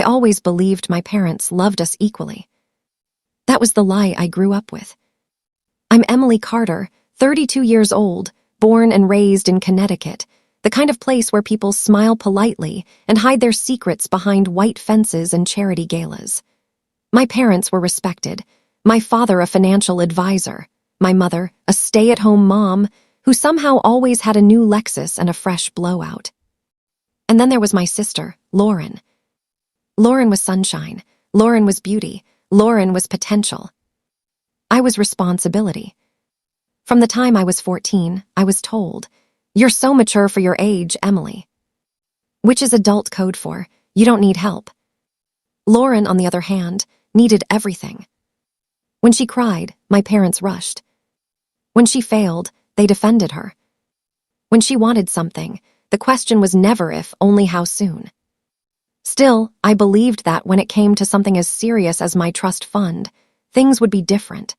always believed my parents loved us equally. That was the lie I grew up with. I'm Emily Carter, 32 years old, born and raised in Connecticut, the kind of place where people smile politely and hide their secrets behind white fences and charity galas. My parents were respected, my father a financial advisor, my mother a stay-at-home mom who somehow always had a new Lexus and a fresh blowout. And then there was my sister, Lauren. Lauren was sunshine, Lauren was beauty, Lauren was potential. I was responsibility. From the time I was 14, I was told, "You're so mature for your age, Emily." Which is adult code for, you don't need help. Lauren, on the other hand, needed everything. When she cried, my parents rushed. When she failed, they defended her. When she wanted something, the question was never if, only how soon. Still, I believed that when it came to something as serious as my trust fund, things would be different.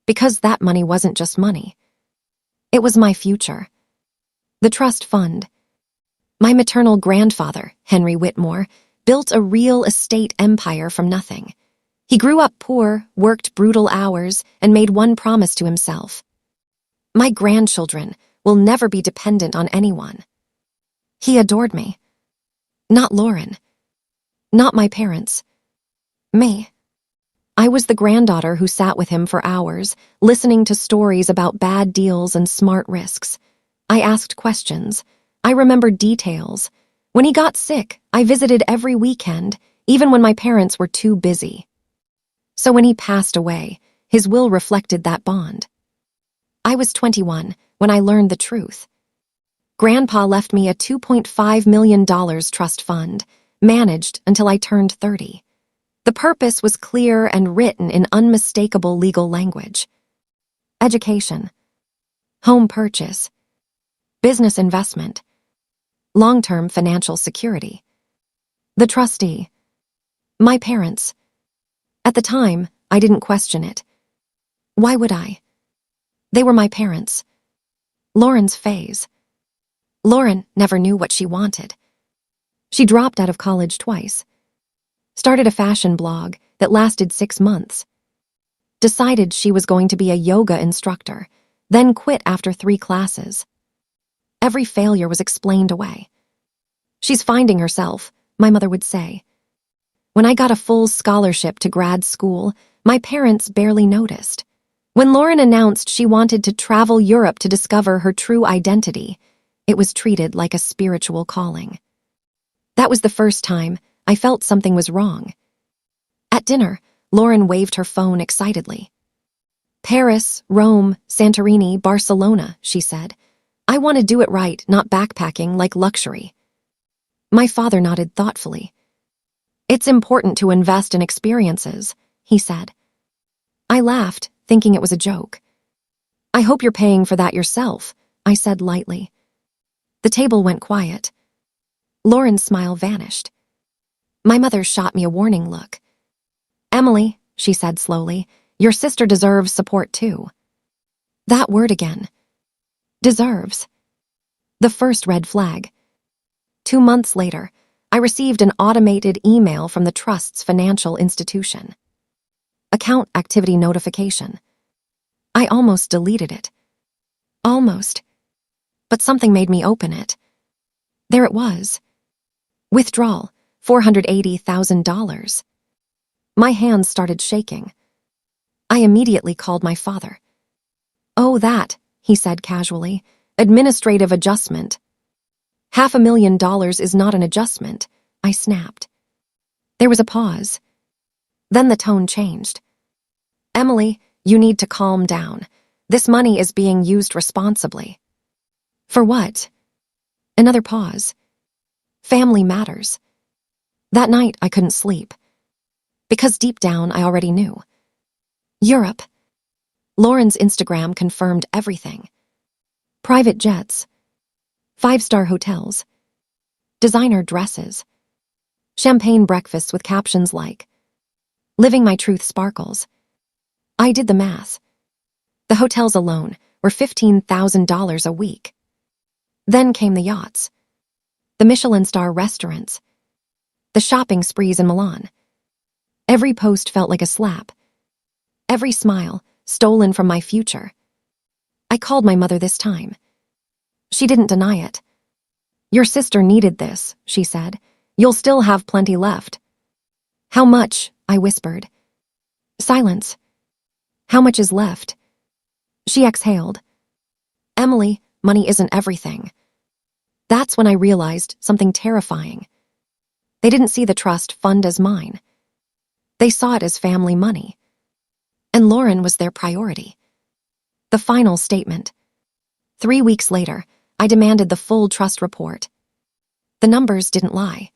Because that money wasn't just money. It was my future. The trust fund. My maternal grandfather, Henry Whitmore, built a real estate empire from nothing. He grew up poor, worked brutal hours, and made one promise to himself. My grandchildren will never be dependent on anyone. He adored me. Not Lauren. Not my parents. Me. I was the granddaughter who sat with him for hours, listening to stories about bad deals and smart risks. I asked questions. I remembered details. When he got sick, I visited every weekend, even when my parents were too busy. So when he passed away, his will reflected that bond. I was 21 when I learned the truth. Grandpa left me a $2.5 million trust fund, managed until I turned 30. The purpose was clear and written in unmistakable legal language. Education, home purchase, business investment, long-term financial security. The trustee, my parents. At the time, I didn't question it. Why would I? They were my parents. Lauren's phase. Lauren never knew what she wanted. She dropped out of college twice. Started a fashion blog that lasted 6 months. Decided she was going to be a yoga instructor, then quit after 3 classes. Every failure was explained away. "She's finding herself," my mother would say. When I got a full scholarship to grad school, my parents barely noticed. When Lauren announced she wanted to travel Europe to discover her true identity, it was treated like a spiritual calling. That was the first time I felt something was wrong. At dinner, Lauren waved her phone excitedly. "Paris, Rome, Santorini, Barcelona," she said. "I want to do it right, not backpacking like luxury." My father nodded thoughtfully. "It's important to invest in experiences," he said. I laughed, thinking it was a joke. "I hope you're paying for that yourself," I said lightly. The table went quiet. Lauren's smile vanished. My mother shot me a warning look. "Emily," she said slowly, "your sister deserves support too." That word again. Deserves. The first red flag. 2 months later, I received an automated email from the trust's financial institution. Account activity notification. I almost deleted it. Almost. But something made me open it. There it was. Withdrawal, $480,000. My hands started shaking. I immediately called my father. "Oh, that," he said casually, "administrative adjustment." $500,000 is not an adjustment, I snapped. There was a pause. Then the tone changed. "Emily, you need to calm down. This money is being used responsibly." "For what?" Another pause. "Family matters." That night I couldn't sleep. Because deep down I already knew. Europe. Lauren's Instagram confirmed everything. Private jets. 5-star hotels. Designer dresses. Champagne breakfasts with captions like, "Living my truth sparkles." I did the math. The hotels alone were $15,000 a week. Then came the yachts. The Michelin star restaurants. The shopping sprees in Milan. Every post felt like a slap. Every smile stolen from my future. I called my mother this time. She didn't deny it. Your sister needed this, she said. You'll still have plenty left. How much? I whispered. Silence. How much is left? She exhaled. Emily, money isn't everything. That's when I realized something terrifying. They didn't see the trust fund as mine. They saw it as family money. And Lauren was their priority. The final statement. 3 weeks later, I demanded the full trust report. The numbers didn't lie.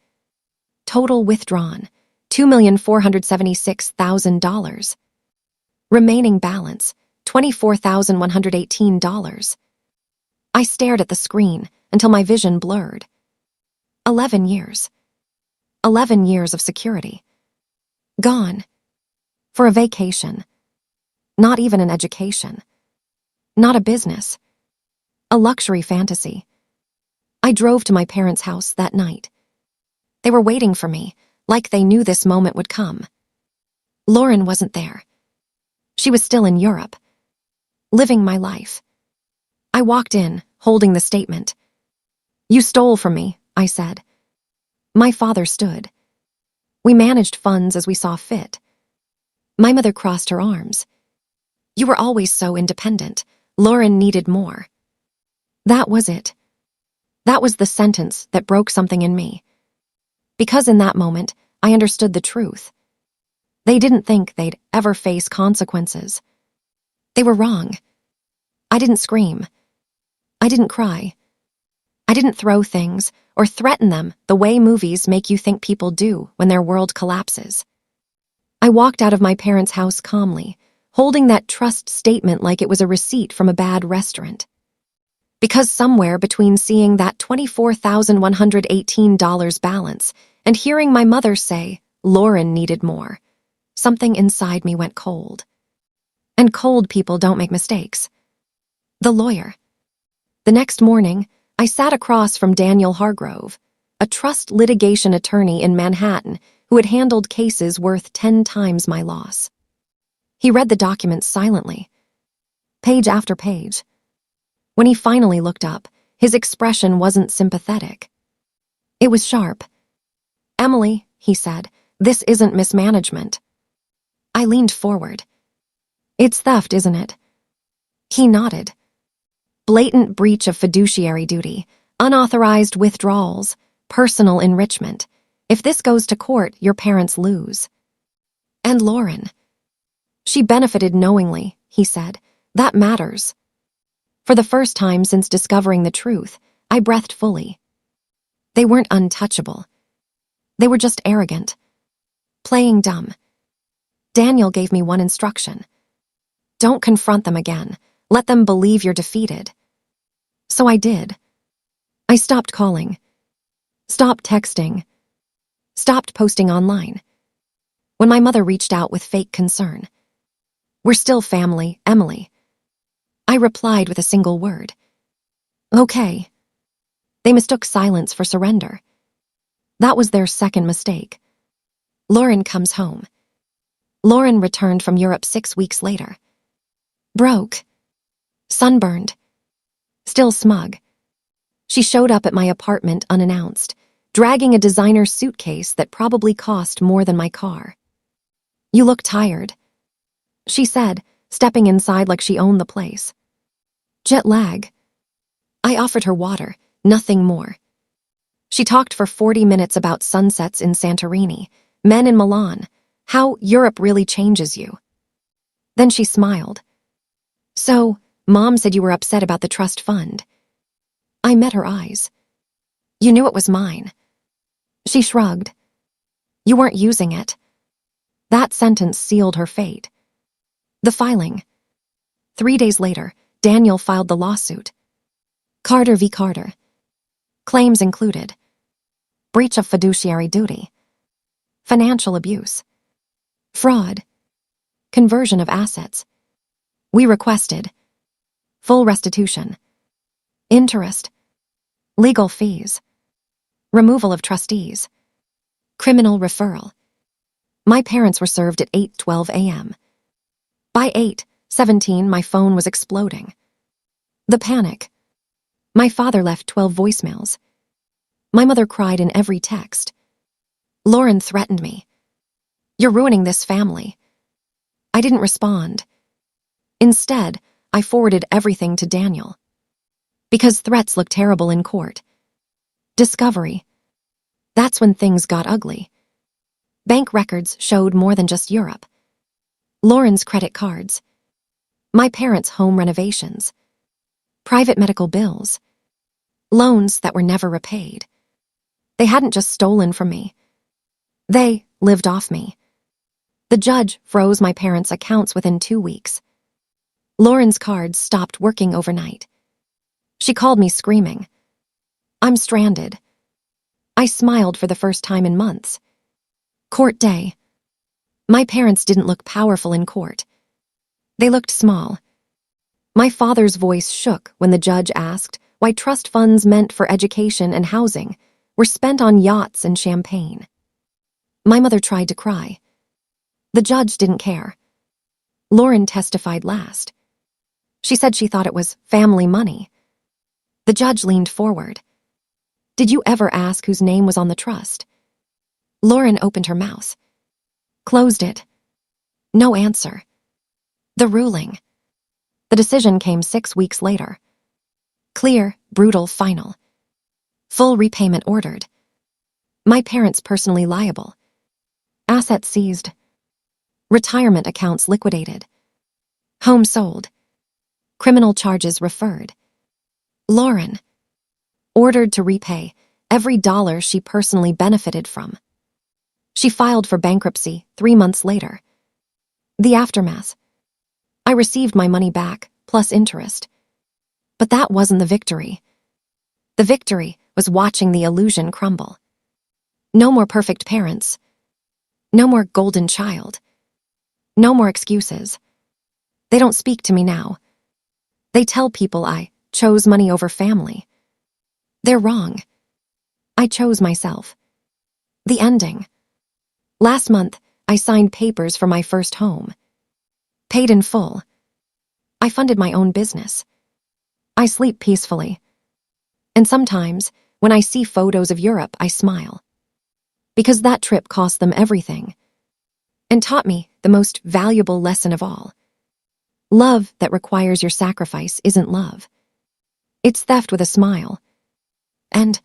Total withdrawn, $2,476,000. Remaining balance, $24,118. I stared at the screen until my vision blurred. 11 years. 11 years of security. Gone. For a vacation. Not even an education. Not a business. A luxury fantasy. I drove to my parents' house that night. They were waiting for me, like they knew this moment would come. Lauren wasn't there. She was still in Europe, living my life. I walked in, holding the statement. You stole from me, I said. My father stood. We managed funds as we saw fit. My mother crossed her arms. You were always so independent. Lauren needed more. That was it. That was the sentence that broke something in me. Because in that moment, I understood the truth. They didn't think they'd ever face consequences. They were wrong. I didn't scream. I didn't cry. I didn't throw things or threaten them the way movies make you think people do when their world collapses. I walked out of my parents' house calmly, holding that trust statement like it was a receipt from a bad restaurant. Because somewhere between seeing that $24,118 balance and hearing my mother say Lauren needed more, something inside me went cold. And cold people don't make mistakes. The lawyer. The next morning, I sat across from Daniel Hargrove, a trust litigation attorney in Manhattan who had handled cases worth 10 times my loss. He read the documents silently, page after page. When he finally looked up, his expression wasn't sympathetic. It was sharp. Emily, he said, this isn't mismanagement. I leaned forward. It's theft, isn't it? He nodded. Blatant breach of fiduciary duty, unauthorized withdrawals, personal enrichment. If this goes to court, your parents lose. And Lauren. She benefited knowingly, he said. That matters. For the first time since discovering the truth, I breathed fully. They weren't untouchable. They were just arrogant. Playing dumb. Daniel gave me one instruction. Don't confront them again. Let them believe you're defeated. So I did. I stopped calling. Stopped texting. Stopped posting online. When my mother reached out with fake concern. We're still family, Emily. I replied with a single word. Okay. They mistook silence for surrender. That was their second mistake. Lauren comes home. Lauren returned from Europe 6 weeks later. Broke. Sunburned. Still smug. She showed up at my apartment unannounced, dragging a designer suitcase that probably cost more than my car. You look tired, she said, stepping inside like she owned the place. Jet lag. I offered her water, nothing more. She talked for 40 minutes about sunsets in Santorini, men in Milan, how Europe really changes you. Then she smiled. So, Mom said you were upset about the trust fund. I met her eyes. You knew it was mine. She shrugged. You weren't using it. That sentence sealed her fate. The filing. 3 days later, Daniel filed the lawsuit. Carter v. Carter. Claims included breach of fiduciary duty, financial abuse, fraud, conversion of assets. We requested full restitution, interest, legal fees, removal of trustees, Criminal referral. My parents were served at 8:12 a.m. By 8:17, my phone was exploding. The panic. My father left 12 voicemails. My mother cried in every text. Lauren threatened me. "You're ruining this family." I didn't respond. Instead, I forwarded everything to Daniel. Because threats look terrible in court. Discovery. That's when things got ugly. Bank records showed more than just Europe. Lauren's credit cards. My parents' home renovations. Private medical bills. Loans that were never repaid. They hadn't just stolen from me. They lived off me. The judge froze my parents' accounts within 2 weeks. Lauren's cards stopped working overnight. She called me screaming. I'm stranded. I smiled for the first time in months. Court day. My parents didn't look powerful in court. They looked small. My father's voice shook when the judge asked why trust funds meant for education and housing were spent on yachts and champagne. My mother tried to cry. The judge didn't care. Lauren testified last. She said she thought it was family money. The judge leaned forward. Did you ever ask whose name was on the trust? Lauren opened her mouth. Closed it. No answer. The ruling. The decision came 6 weeks later. Clear, brutal, final. Full repayment ordered. My parents personally liable. Assets seized. Retirement accounts liquidated. Home sold. Criminal charges referred. Lauren. Ordered to repay every dollar she personally benefited from. She filed for bankruptcy 3 months later. The aftermath. I received my money back, plus interest. But that wasn't the victory. The victory was watching the illusion crumble. No more perfect parents. No more golden child. No more excuses. They don't speak to me now. They tell people I chose money over family. They're wrong. I chose myself. The ending. Last month, I signed papers for my first home. Paid in full. I funded my own business. I sleep peacefully. And sometimes, when I see photos of Europe, I smile. Because that trip cost them everything. And taught me the most valuable lesson of all. Love that requires your sacrifice isn't love. It's theft with a smile. And